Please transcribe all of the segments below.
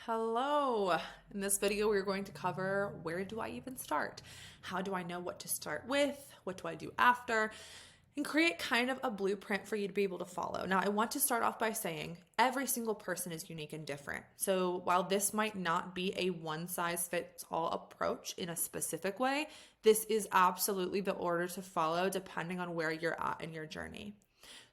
Hello. In this video, we're going to cover where do I even start? How do I know what to start with? What do I do after? And create kind of a blueprint for you to be able to follow. Now, I want to start off by saying every single person is unique and different. So while this might not be a one size fits all approach in a specific way, this is absolutely the order to follow depending on where you're at in your journey.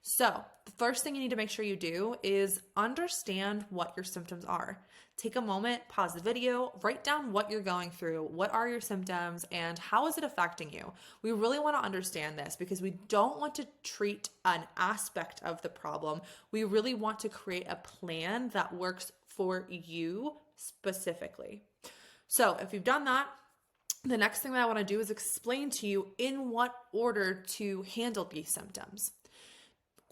So, the first thing you need to make sure you do is understand what your symptoms are. Take a moment, pause the video, write down what you're going through, what are your symptoms, and how is it affecting you? We really want to understand this because we don't want to treat an aspect of the problem. We really want to create a plan that works for you specifically. So, if you've done that, the next thing that I want to do is explain to you in what order to handle these symptoms.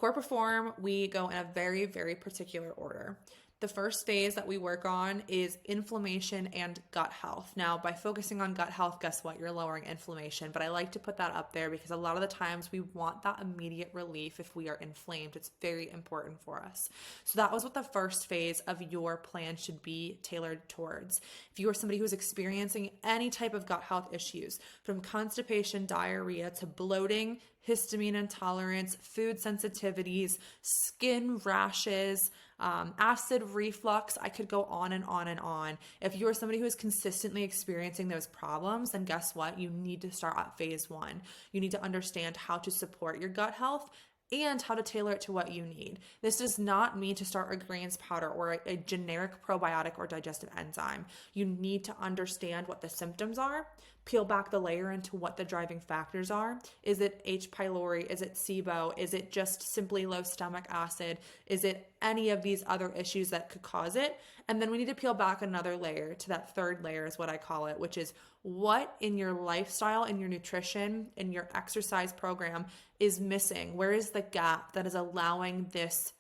CorePerform, we go in a very, very particular order. The first phase that we work on is inflammation and gut health. Now, by focusing on gut health, guess what? You're lowering inflammation, but I like to put that up there because a lot of the times we want that immediate relief if we are inflamed. It's very important for us. So that was what the first phase of your plan should be tailored towards. If you are somebody who is experiencing any type of gut health issues, from constipation, diarrhea, to bloating, histamine intolerance, food sensitivities, skin rashes, acid reflux, I could go on and on and on. If you are somebody who is consistently experiencing those problems, then guess what? You need to start at phase one. You need to understand how to support your gut health and how to tailor it to what you need. This does not mean to start a grains powder or a generic probiotic or digestive enzyme. You need to understand what the symptoms are, peel back the layer into what the driving factors are. Is it H. pylori? Is it SIBO? Is it just simply low stomach acid? Is it any of these other issues that could cause it? And then we need to peel back another layer to that third layer is what I call it, which is what in your lifestyle, in your nutrition, in your exercise program is missing? Where is the gap that is allowing this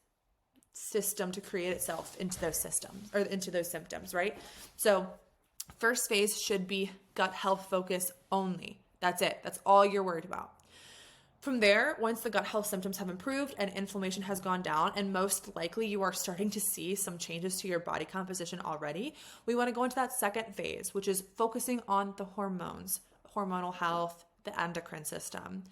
system to create itself into those systems or into those symptoms, right? So first phase should be gut health focus only. That's it. That's all you're worried about. From there, once the gut health symptoms have improved and inflammation has gone down, and most likely you are starting to see some changes to your body composition already, we want to go into that second phase, which is focusing on the hormones, hormonal health, the endocrine system.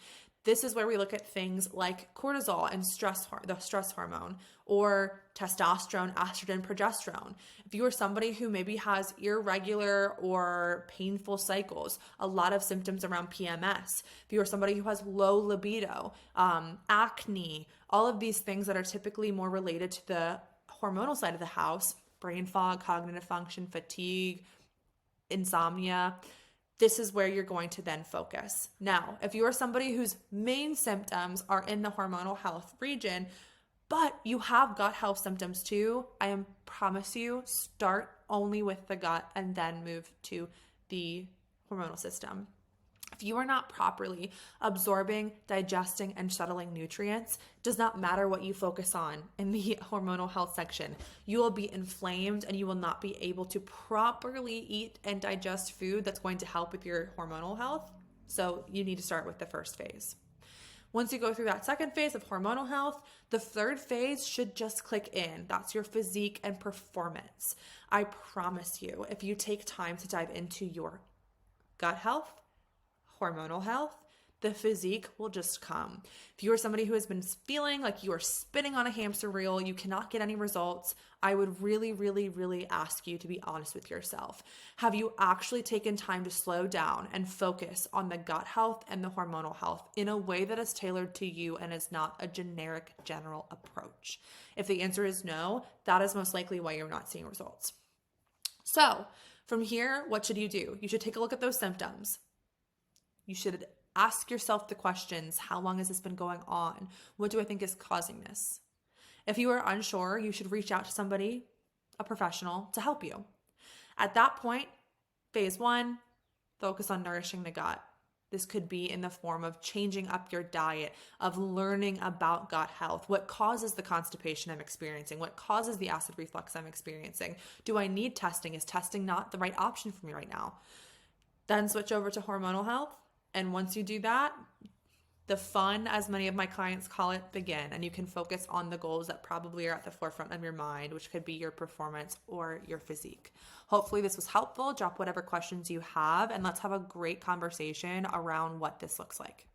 This is where we look at things like cortisol and the stress hormone, or testosterone, estrogen, progesterone. If you are somebody who maybe has irregular or painful cycles, a lot of symptoms around PMS. If you are somebody who has low libido, acne, all of these things that are typically more related to the hormonal side of the house, brain fog, cognitive function, fatigue, insomnia, this is where you're going to then focus. Now, if you are somebody whose main symptoms are in the hormonal health region, but you have gut health symptoms too, I promise you, start only with the gut and then move to the hormonal system. If you are not properly absorbing, digesting, and shuttling nutrients, does not matter what you focus on in the hormonal health section. You will be inflamed and you will not be able to properly eat and digest food that's going to help with your hormonal health. So you need to start with the first phase. Once you go through that second phase of hormonal health, the third phase should just click in. That's your physique and performance. I promise you, if you take time to dive into your gut health, hormonal health, the physique will just come. If you are somebody who has been feeling like you are spinning on a hamster wheel, you cannot get any results, I would really, really, really ask you to be honest with yourself. Have you actually taken time to slow down and focus on the gut health and the hormonal health in a way that is tailored to you and is not a generic general approach? If the answer is no, that is most likely why you're not seeing results. So from here, what should you do? You should take a look at those symptoms. You should ask yourself the questions: how long has this been going on? What do I think is causing this? If you are unsure, you should reach out to somebody, a professional, to help you. At that point, phase one, focus on nourishing the gut. This could be in the form of changing up your diet, of learning about gut health. What causes the constipation I'm experiencing? What causes the acid reflux I'm experiencing? Do I need testing? Is testing not the right option for me right now? Then switch over to hormonal health. And once you do that, the fun, as many of my clients call it, begin, and you can focus on the goals that probably are at the forefront of your mind, which could be your performance or your physique. Hopefully this was helpful. Drop whatever questions you have, and let's have a great conversation around what this looks like.